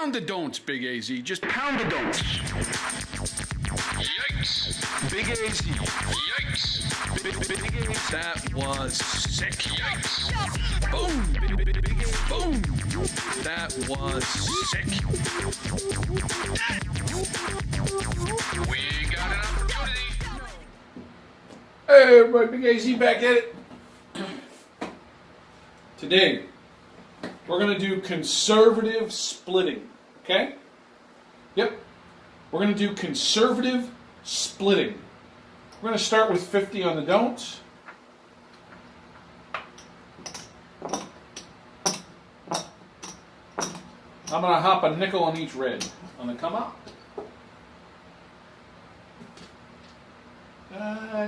Pound the don'ts, Big AZ. Just pound the don'ts. Yikes. Big AZ. Yikes. Big AZ. That was sick. Yikes. Boom. Big AZ. Boom. That was sick. We got an opportunity. Hey everybody, Big AZ back at it. Today, we're going to do conservative splitting, okay? Yep, we're going to do conservative splitting. We're going to start with 50 on the don'ts. I'm going to hop a nickel on each red on the come up.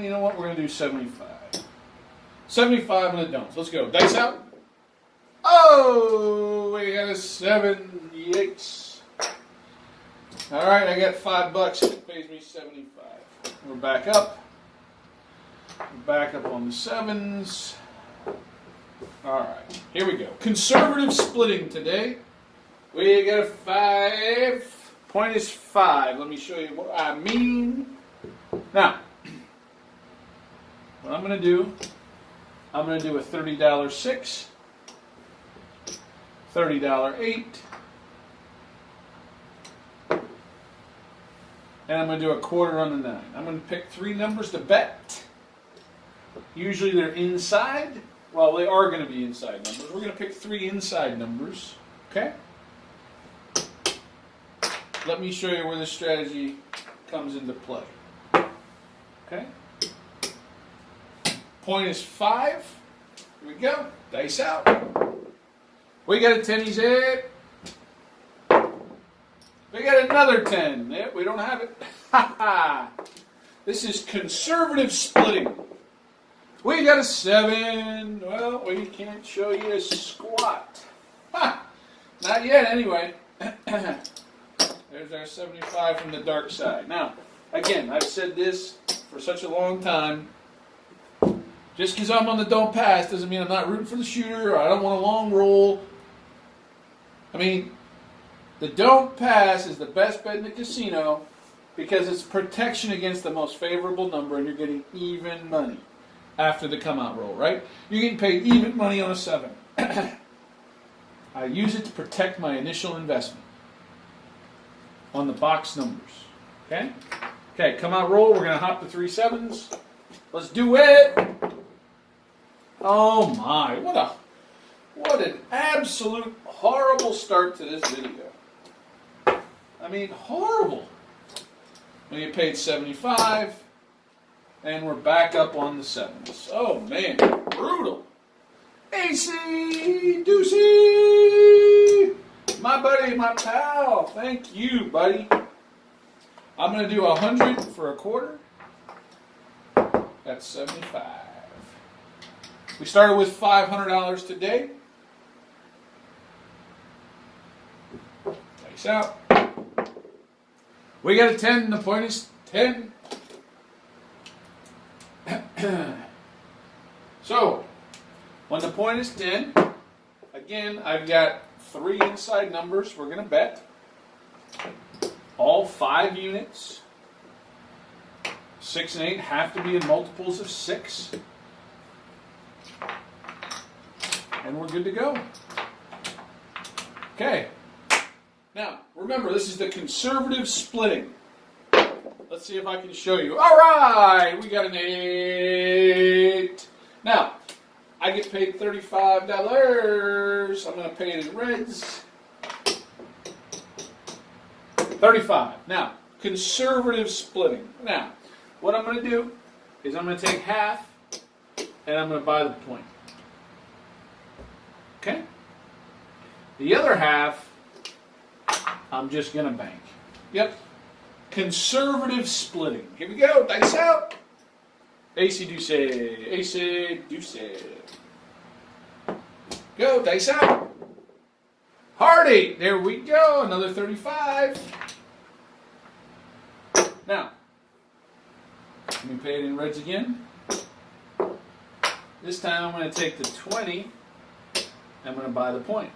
You know what? We're going to do 75. 75 on the don'ts. Let's go. Dice out. Oh, we got a 7. Yikes. All right, I got $5. It pays me 75. We're back up. We're back up on the 7s. All right, here we go. Conservative splitting today. We got a 5. Point is 5. Let me show you what I mean. Now, what I'm going to do a $30 6, $30 8, and I'm going to do a quarter on the 9. I'm going to pick 3 numbers to bet. Usually they're inside. Well, they are going to be inside numbers. We're going to pick 3 inside numbers. Okay? Let me show you where this strategy comes into play. Okay? Point is 5. Here we go. Dice out. We got a 10. He's it. We got another 10. Yep, we don't have it. Ha ha. This is conservative splitting. We got a 7. Well, we can't show you a squat. Ha. Not yet, anyway. There's our 75 from the dark side. Now, again, I've said this for such a long time. Just because I'm on the don't pass doesn't mean I'm not rooting for the shooter or I don't want a long roll. I mean, the don't pass is the best bet in the casino because it's protection against the most favorable number and you're getting even money after the come out roll, right? You're getting paid even money on a 7. I use it to protect my initial investment on the box numbers. Okay? Okay, come out roll. We're going to hop the 3 7s. Let's do it. Oh my, what an absolute horrible start to this video. I mean, horrible. We get paid 75, and we're back up on the 7s. Oh man, brutal. AC Deucey, my buddy, my pal. Thank you, buddy. I'm going to do 100 for a quarter. That's 75. We started with $500 today. Dice out. We got a 10. The point is 10. So, when the point is 10, again, I've got 3 inside numbers we're going to bet. All 5 units. 6 and 8 have to be in multiples of 6. And we're good to go. Okay. Now, remember, this is the conservative splitting. Let's see if I can show you. All right, we got an 8. Now, I get paid $35. I'm going to pay it in reds. 35. Now, conservative splitting. Now, what I'm going to do is I'm going to take half and I'm going to buy the point. Okay? The other half, I'm just going to bank. Yep. Conservative splitting. Here we go. Dice out. AC Deuce. AC Deuce. Go. Dice out. Hard 8. There we go. Another 35. Now, let me pay it in reds again. This time I'm going to take the 20. I'm going to buy the point.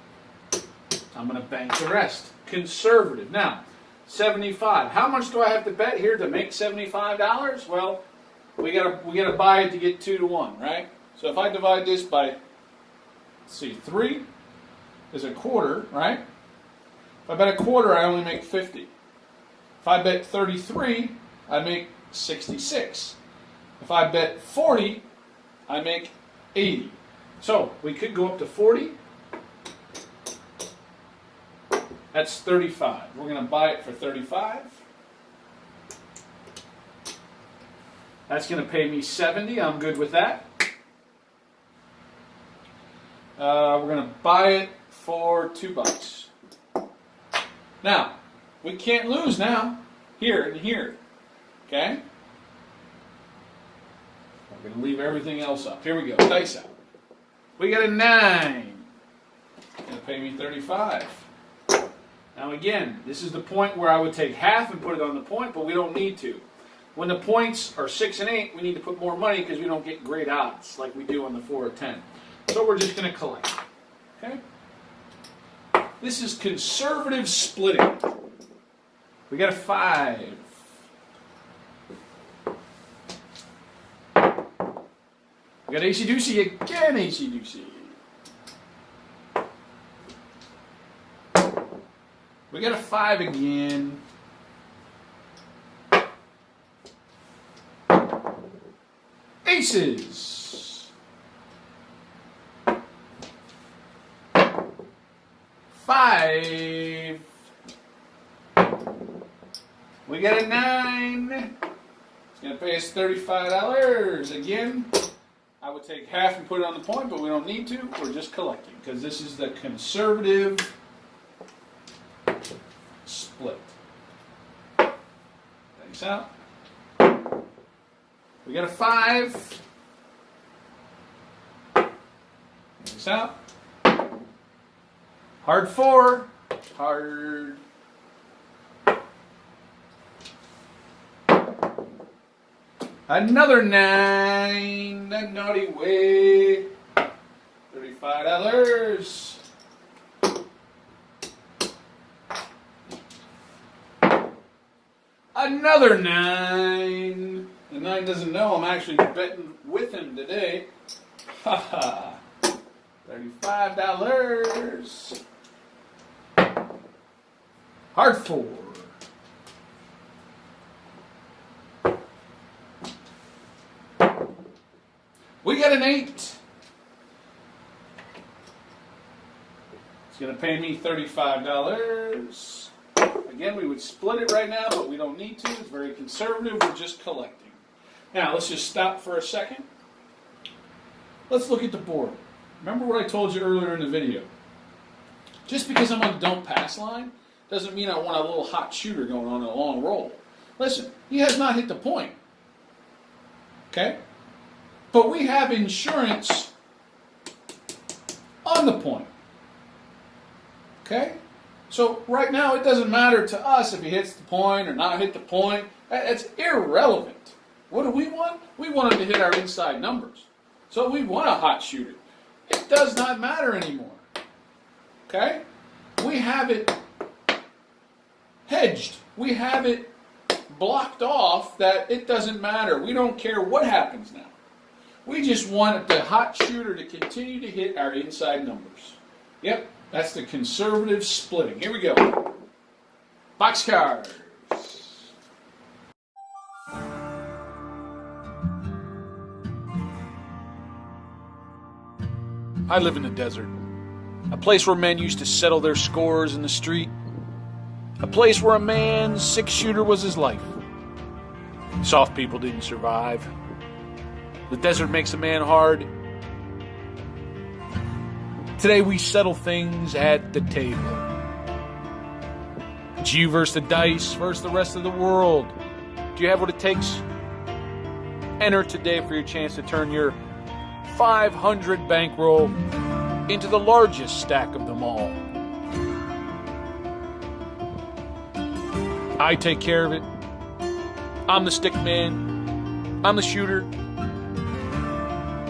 I'm going to bank the rest. Conservative. Now, 75. How much do I have to bet here to make $75? Well, we gotta buy it to get 2 to 1, right? So if I divide this by, let's see, 3 is a quarter, right? If I bet a quarter, I only make 50. If I bet 33, I make 66. If I bet 40, I make 80. So we could go up to 40. That's 35. We're going to buy it for 35. That's going to pay me 70. I'm good with that. We're going to buy it for $2. Now, we can't lose now. Here and here. Okay? We're going to leave everything else up. Here we go. Dice out. We got a 9. It's going to pay me 35. Now again, this is the point where I would take half and put it on the point, but we don't need to. When the points are 6 and 8, we need to put more money because we don't get great odds like we do on the 4 or 10. So we're just going to collect. Okay? This is conservative splitting. We got a 5. We got AC-doocy again, AC-doocy. We got a 5 again. Aces. 5. We got a 9. It's going to pay us $35. Again, I would take half and put it on the point, but we don't need to. We're just collecting because this is the conservative split. Thanks out. We got a 5. Thanks out. Hard 4. Hard. Another 9. That naughty way. $35. Another 9. The 9 doesn't know I'm actually betting with him today. Haha. $35. Hard 4. We got an 8. It's going to pay me $35. Again, we would split it right now, but we don't need to. It's very conservative. We're just collecting. Now, let's just stop for a second. Let's look at the board. Remember what I told you earlier in the video. Just because I'm on the don't pass line doesn't mean I want a little hot shooter going on a long roll. Listen, he has not hit the point. Okay? But we have insurance on the point. Okay? So right now it doesn't matter to us if he hits the point or not hit the point. That's irrelevant. What do we want? We want him to hit our inside numbers. So we want a hot shooter. It does not matter anymore. Okay? We have it hedged. We have it blocked off that it doesn't matter. We don't care what happens now. We just want the hot shooter to continue to hit our inside numbers. Yep, that's the conservative splitting. Here we go. Box cards. I live in the desert. A place where men used to settle their scores in the street. A place where a man's 6-shooter was his life. Soft people didn't survive. The desert makes a man hard. Today we settle things at the table. It's you versus the dice versus the rest of the world. Do you have what it takes? Enter today for your chance to turn your 500 bankroll into the largest stack of them all. I take care of it. I'm the stick man. I'm the shooter.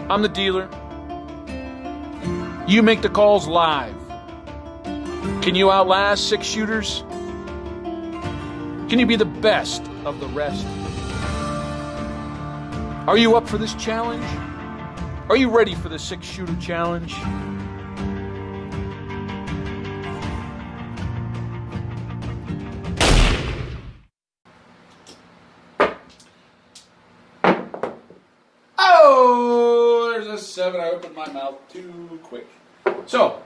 I'm the dealer. You make the calls live. Can you outlast 6 shooters? Can you be the best of the rest? Are you up for this challenge? Are you ready for the 6-shooter challenge? Oh, there's a 7. I opened my mouth too quick. So,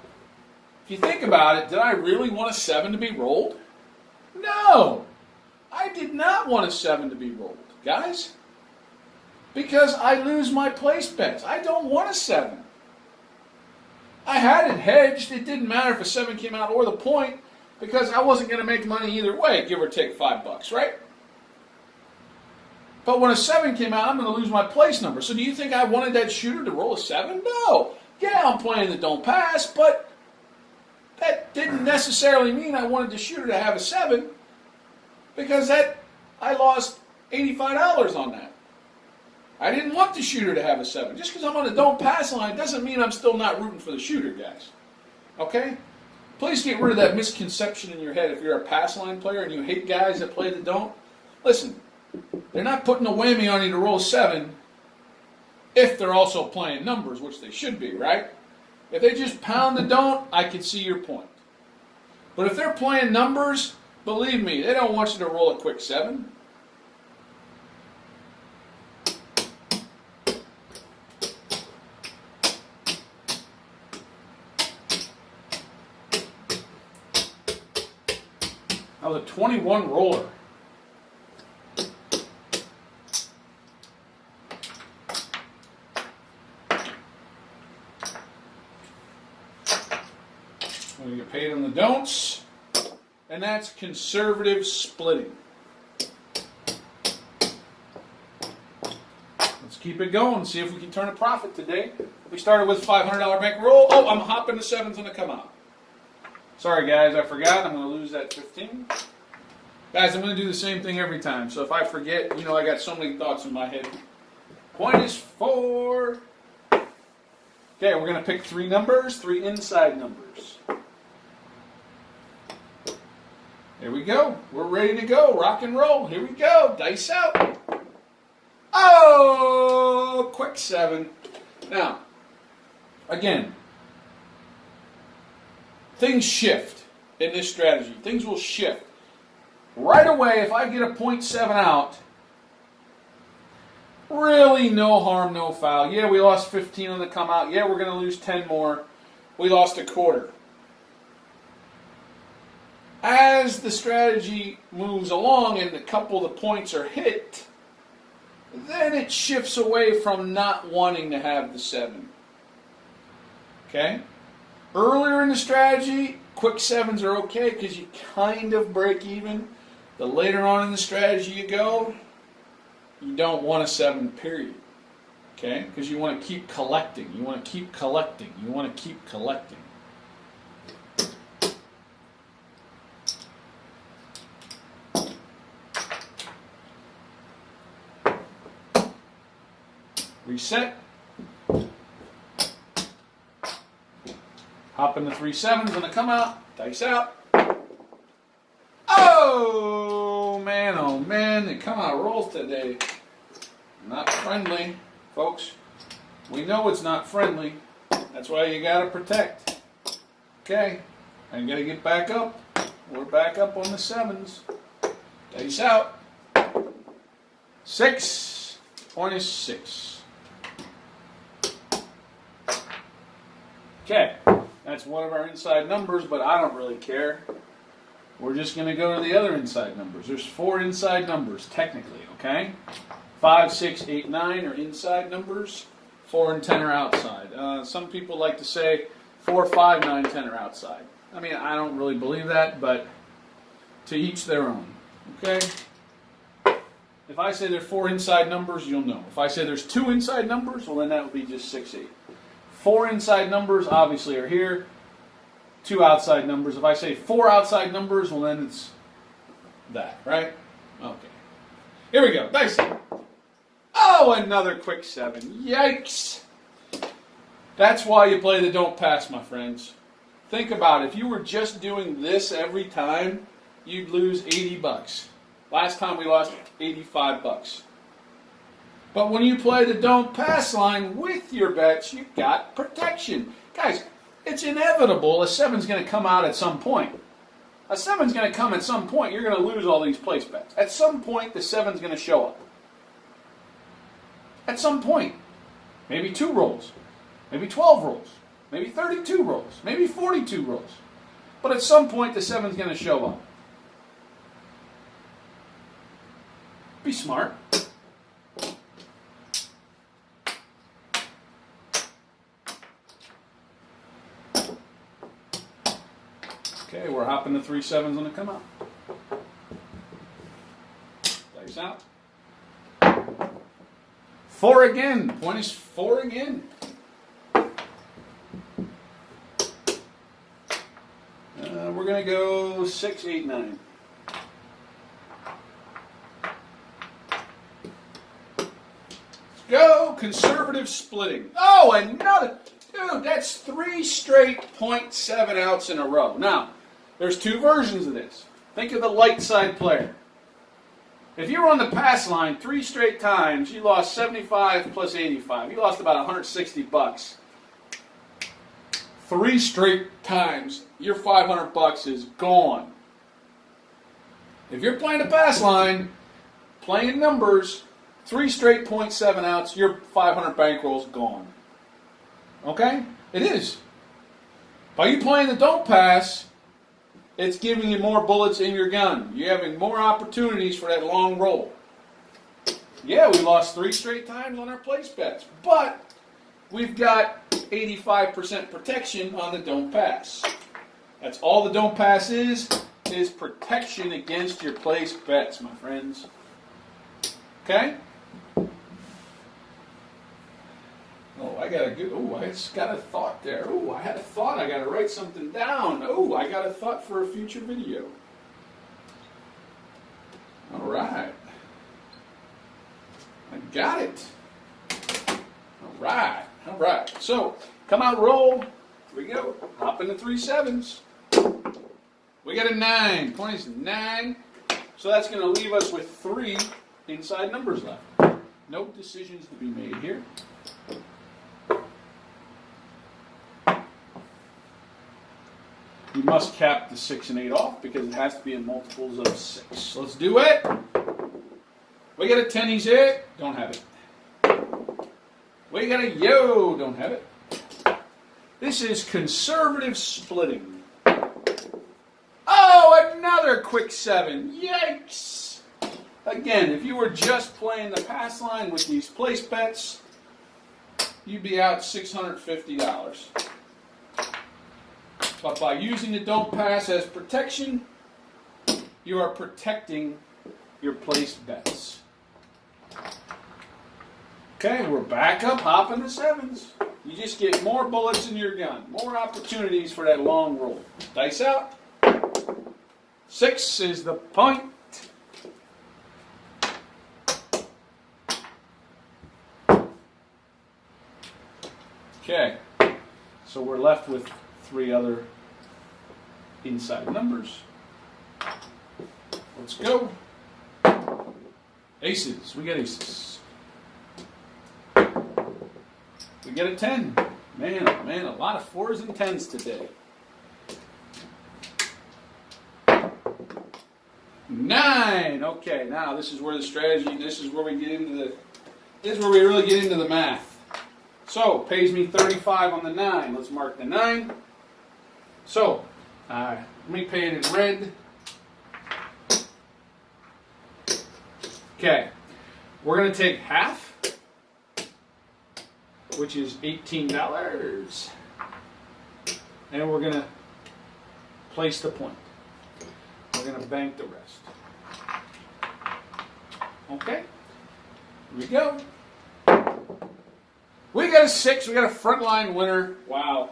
if you think about it, did I really want a 7 to be rolled? No! I did not want a 7 to be rolled, guys. Because I lose my place bets. I don't want a 7. I had it hedged. It didn't matter if a 7 came out or the point because I wasn't going to make money either way, give or take $5, right? But when a 7 came out, I'm going to lose my place number. So do you think I wanted that shooter to roll a 7? No. Yeah, I'm playing the don't pass, but that didn't necessarily mean I wanted the shooter to have a 7 because I lost $85 on that. I didn't want the shooter to have a 7. Just because I'm on a don't pass line doesn't mean I'm still not rooting for the shooter, guys. Okay? Please get rid of that misconception in your head if you're a pass line player and you hate guys that play the don't. Listen, they're not putting a whammy on you to roll 7 if they're also playing numbers, which they should be, right? If they just pound the don't, I can see your point. But if they're playing numbers, believe me, they don't want you to roll a quick 7. That was a 21 roller. We get paid on the don'ts, and that's conservative splitting. Let's keep it going, see if we can turn a profit today. We started with $500 bankroll. Oh, I'm hopping the 7's going to come out. Sorry, guys, I forgot. I'm going to lose that 15. Guys, I'm going to do the same thing every time. So if I forget, I got so many thoughts in my head. Point is 4. Okay, we're going to pick 3 numbers, 3 inside numbers. Here we go. We're ready to go. Rock and roll. Here we go. Dice out. Oh, quick 7. Now, again, things shift in this strategy. Things will shift. Right away, if I get a 0.7 out, really no harm, no foul. Yeah, we lost 15 on the come out. Yeah, we're going to lose 10 more. We lost a quarter. As the strategy moves along and a couple of the points are hit, then it shifts away from not wanting to have the 7. Okay? Earlier in the strategy, quick 7s are okay because you kind of break even. The later on in the strategy you go, you don't want a 7, period. Okay? Because you want to keep collecting. You want to keep collecting. You want to keep collecting. Reset. Hop into 3 7's when they come out. Dice out. Oh man, they come out rolls today. Not friendly, folks. We know it's not friendly. That's why you gotta protect. Okay, I gotta get back up. We're back up on the 7's. Dice out. 6. Point is 6. Okay, that's one of our inside numbers, but I don't really care. We're just going to go to the other inside numbers. There's 4 inside numbers, technically, okay? 5, 6, 8, 9 are inside numbers. 4 and 10 are outside. Some people like to say 4, 5, 9, 10 are outside. I mean, I don't really believe that, but to each their own, okay? If I say there's 4 inside numbers, you'll know. If I say there's 2 inside numbers, well, then that would be just 6, 8. 4 inside numbers obviously are here. 2 outside numbers. If I say 4 outside numbers, well then it's that, right? Okay. Here we go. Dice. Oh, another quick 7. Yikes. That's why you play the don't pass, my friends. Think about it. If you were just doing this every time, you'd lose 80 bucks. Last time we lost 85 bucks. But when you play the don't pass line with your bets, you've got protection. Guys, it's inevitable a 7's going to come out at some point. A 7's going to come at some point. You're going to lose all these place bets. At some point, the 7's going to show up. At some point. Maybe 2 rolls. Maybe 12 rolls. Maybe 32 rolls. Maybe 42 rolls. But at some point, the 7's going to show up. Be smart. Okay, we're hopping the 3 7s on the come out. Dice out. 4 again. Point is 4 again. We're going to go 6, 8, 9. Let's go. Conservative splitting. Oh, another. Dude, that's 3 straight 0.7 outs in a row. Now, there's 2 versions of this. Think of the light side player. If you were on the pass line 3 straight times, you lost 75 plus 85. You lost about 160 bucks. 3 straight times, your 500 bucks is gone. If you're playing the pass line, playing numbers, 3 straight 0.7 outs, your 500 bankroll's gone. Okay? It is. By you playing the don't pass, it's giving you more bullets in your gun. You're having more opportunities for that long roll. Yeah, we lost 3 straight times on our place bets, but we've got 85% protection on the don't pass. That's all the don't pass is protection against your place bets, my friends. Okay? Oh, I just got a thought there. Oh, I had a thought. I got to write something down. Oh, I got a thought for a future video. All right. I got it. All right. All right. So, come out, roll. Here we go. Hop into 3 7s. We got a 9. Point is 9. So that's going to leave us with 3 inside numbers left. No decisions to be made here. You must cap the 6 and 8 off because it has to be in multiples of 6. Let's do it. We got a 10s here. Don't have it. We got a yo. Don't have it. This is conservative splitting. Oh, another quick 7. Yikes. Again, if you were just playing the pass line with these place bets, you'd be out $650. But by using the don't pass as protection, you are protecting your place bets. Okay, we're back up, hopping the 7s. You just get more bullets in your gun, more opportunities for that long roll. Dice out. 6 is the point. Okay, so we're left with 3 other inside numbers. Let's go. Aces. We get aces. We get a 10. Man, oh man, a lot of 4s and 10s today. 9. Okay, now this is where the strategy, this is where we really get into the math. So, pays me 35 on the 9. Let's mark the 9. So, let me pay it in red. Okay, we're going to take half, which is $18, and we're going to place the point. We're going to bank the rest. Okay, here we go. We got a 6. We got a frontline winner. Wow.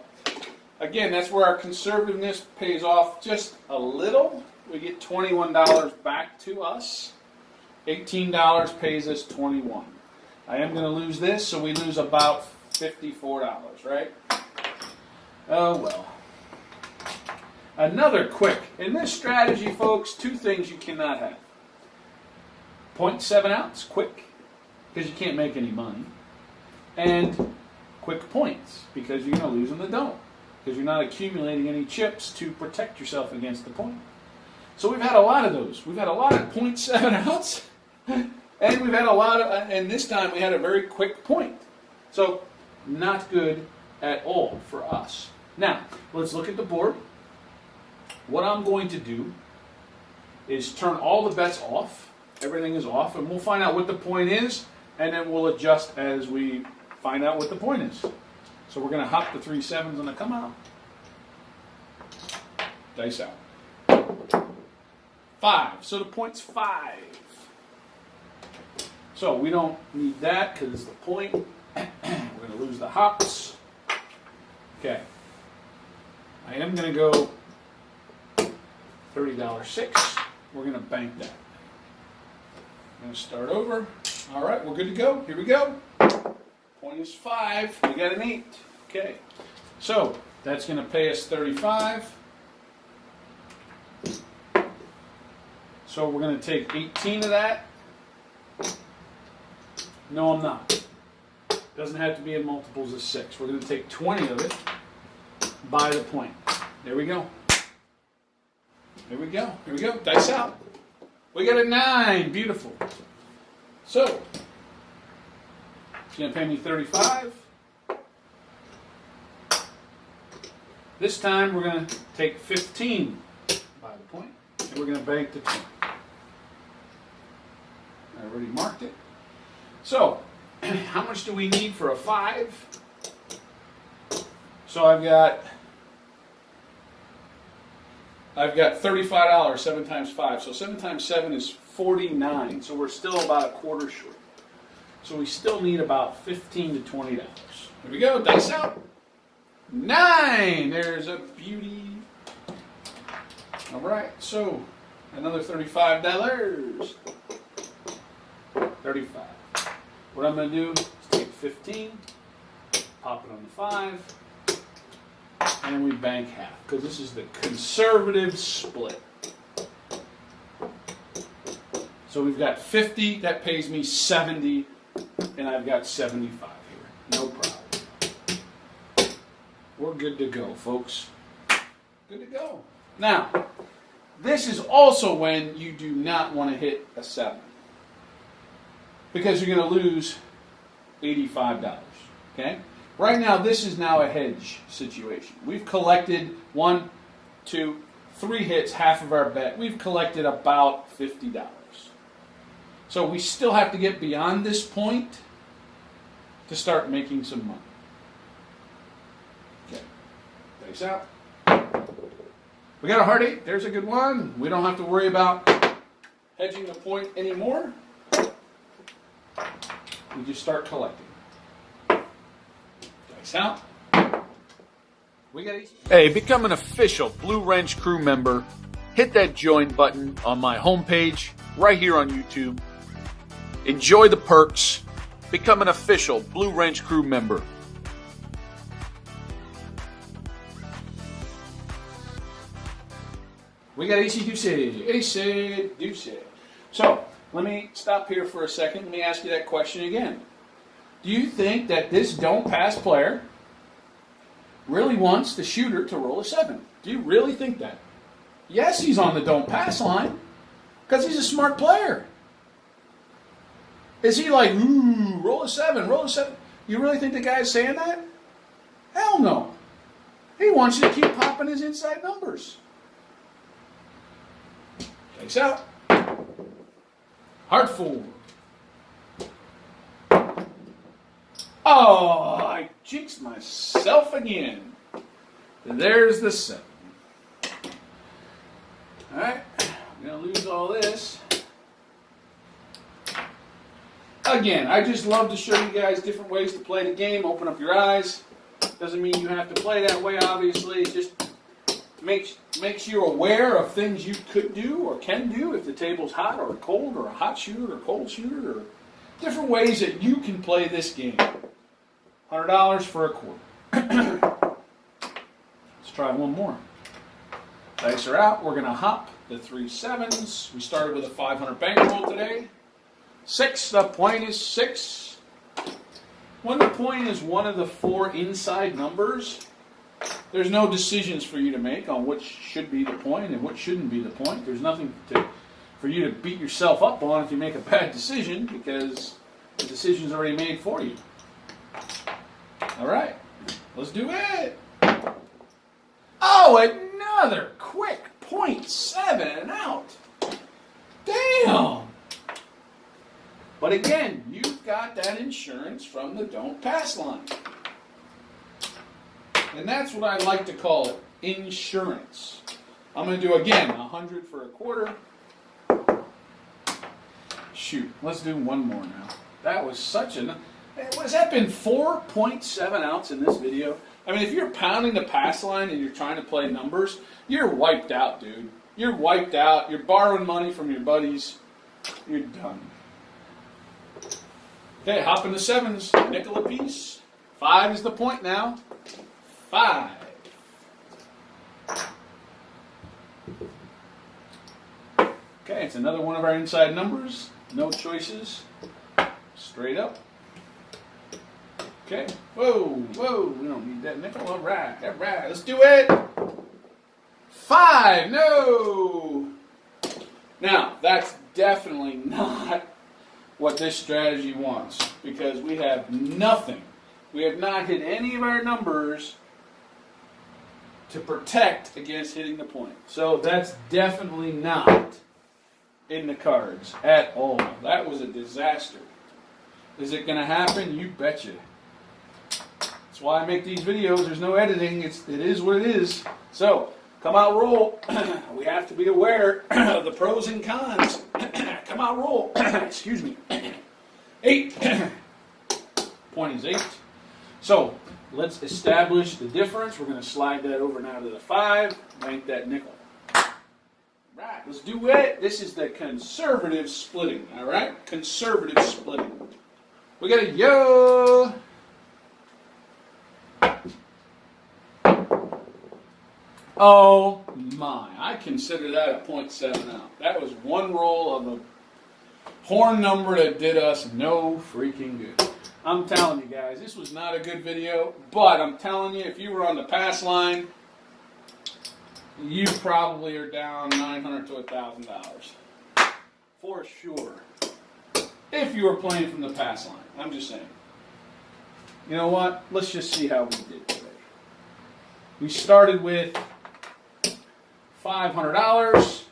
Again, that's where our conservativeness pays off just a little. We get $21 back to us. $18 pays us $21. I am going to lose this, so we lose about $54, right? Oh, well. Another quick. In this strategy, folks, two things you cannot have. 0.7 ounce, quick, because you can't make any money. And quick points, because you're going to lose in the don't. Because you're not accumulating any chips to protect yourself against the point. So we've had a lot of those. We've had a lot of 0.7 ounce. And we've had a lot of, and this time we had a very quick point. So, not good at all for us. Now, let's look at the board. What I'm going to do is turn all the bets off. Everything is off, and we'll find out what the point is, and then we'll adjust as we find out what the point is. So we're going to hop the 3 sevens on the come out. Dice out. 5. So the point's 5. So we don't need that because it's the point. We're going to lose the hops. Okay. I am going to go $30.06. We're going to bank that. I'm going to start over. All right, we're good to go. Here we go. Point is 5. We got an 8. Okay. So that's going to pay us 35. So we're going to take 18 of that. No, I'm not. Doesn't have to be in multiples of 6. We're going to take 20 of it by the point. There we go. Here we go. Here we go. Dice out. We got a 9. Beautiful. So, it's going to pay me 35. This time we're going to take 15 by the point, and we're going to bank the 20. I already marked it. So, how much do we need for a 5? So I've got $35, 7 times 5. So 7 times 7 is 49. So we're still about a quarter short. So we still need about $15 to $20. Here we go. Dice out. 9. There's a beauty. All right. So another $35. 35. What I'm going to do is take 15, pop it on the 5, and we bank half, because this is the conservative split. So we've got 50, that pays me 70, and I've got 75 here. No problem. We're good to go, folks. Good to go. Now, this is also when you do not want to hit a 7. Because you're going to lose $85, okay? Right now, this is now a hedge situation. We've collected 1, 2, 3 hits, half of our bet. We've collected about $50. So we still have to get beyond this point to start making some money. Okay, dice out. We got a hard 8. There's a good one. We don't have to worry about hedging the point anymore. We just start collecting. Dice out. We got each. Hey, become an official Blue Wrench Crew member. Hit that join button on my homepage right here on YouTube. Enjoy the perks. Become an official Blue Wrench Crew member. We got AC Deuce. AC Deuce. So, let me stop here for a second. Let me ask you that question again. Do you think that this don't pass player really wants the shooter to roll a 7? Do you really think that? Yes, he's on the don't pass line because he's a smart player. Is he like, ooh, roll a 7, roll a 7? You really think the guy's saying that? Hell no. He wants you to keep popping his inside numbers. Takes out. Hard 4. Oh, I jinxed myself again. There's the 7. All right, I'm going to lose all this. Again, I just love to show you guys different ways to play the game. Open up your eyes. Doesn't mean you have to play that way, obviously. It just makes you aware of things you could do or can do if the table's hot or cold or a hot shooter or cold shooter or different ways that you can play this game. $100 for a quarter. Let's try one more. Dice are out. We're going to hop the 3 sevens. We started with a 500 bankroll today. 6, the point is 6. When the point is one of the 4 inside numbers, there's no decisions for you to make on which should be the point and what shouldn't be the point. There's nothing for you to beat yourself up on if you make a bad decision, because the decision's already made for you. All right, let's do it. Oh, another quick 0.7 out. Damn. But again, you've got that insurance from the don't pass line. And that's what I like to call it, insurance. I'm going to do, again, 100 for a quarter. Shoot, let's do one more now. That was such an... Has that been 4.7 outs in this video? I mean, if you're pounding the pass line and you're trying to play numbers, you're wiped out, dude. You're wiped out. You're borrowing money from your buddies. You're done. Okay, hop into sevens. Nickel apiece. 5 is the point now. 5. Okay, it's another one of our inside numbers. No choices. Straight up. Okay. Whoa, whoa. We don't need that nickel. All right. All right. Let's do it. 5. No. Now, that's definitely not what this strategy wants, because we have nothing. We have not hit any of our numbers to protect against hitting the point. So that's definitely not in the cards at all. That was a disaster. Is it going to happen? You betcha. That's why I make these videos. There's no editing. It is what it is. So, come out, roll. We have to be aware of the pros and cons. Come out, roll. Excuse me. 8. Point is 8. So, let's establish the difference. We're going to slide that over now to the 5. Bank that nickel. Right, let's do it. This is the conservative splitting. All right? Conservative splitting. We got a yo. Oh my, I consider that a 0.7 out. That was one roll of a horn number that did us no freaking good. I'm telling you guys, this was not a good video, but I'm telling you, if you were on the pass line, you probably are down $900 to $1,000. For sure. If you were playing from the pass line. I'm just saying. You know what? Let's just see how we did today. We started with $500.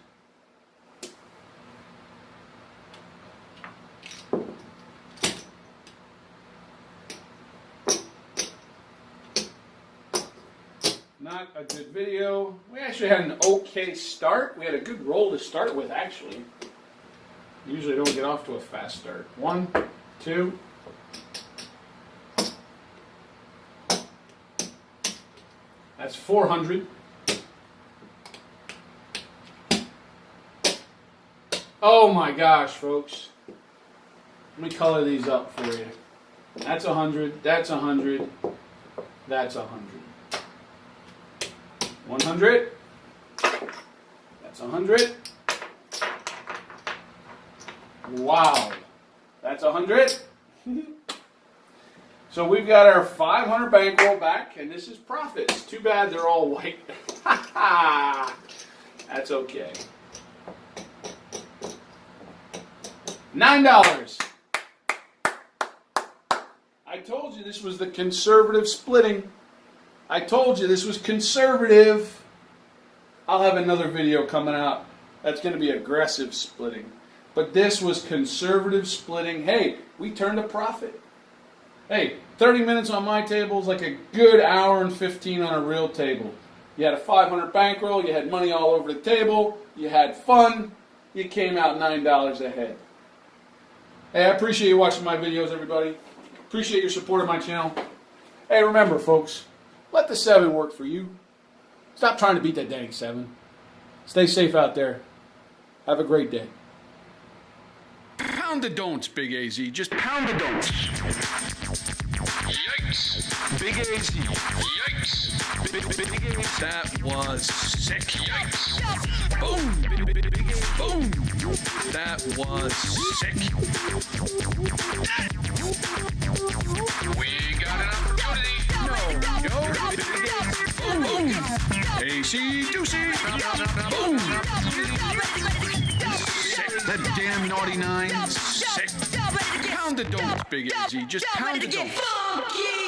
Not a good video. We actually had an okay start. We had a good roll to start with, actually. Usually don't get off to a fast start. 1, 2. That's 400. Oh my gosh, folks. Let me color these up for you. That's 100. That's 100. That's 100. 100. That's 100. Wow. That's 100. So we've got our 500 bankroll back, and this is profits. Too bad they're all white. That's okay. $9. I told you this was the conservative splitting. I told you this was conservative. I'll have another video coming out that's going to be aggressive splitting. But this was conservative splitting. Hey, we turned a profit. Hey, 30 minutes on my table is like a good hour and 15 on a real table. You had a 500 bankroll, you had money all over the table, you had fun, you came out $9 ahead. Hey, I appreciate you watching my videos, everybody. Appreciate your support of my channel. Hey, remember, folks, let the 7 work for you. Stop trying to beat that dang 7. Stay safe out there. Have a great day. Pound the don'ts, Big AZ. Just pound the don'ts. Yikes. Yikes! Big AZ. Yikes! Big AZ. That was sick. Yikes! Boom. Big AZ. Boom. That was sick. We got an opportunity. Go. Big AZ. Boom. Boom. AC Doocy. Boom. Sick. That damn naughty nine. Sick. Pound the donut, Big AZ. Just pound the donut. Funky!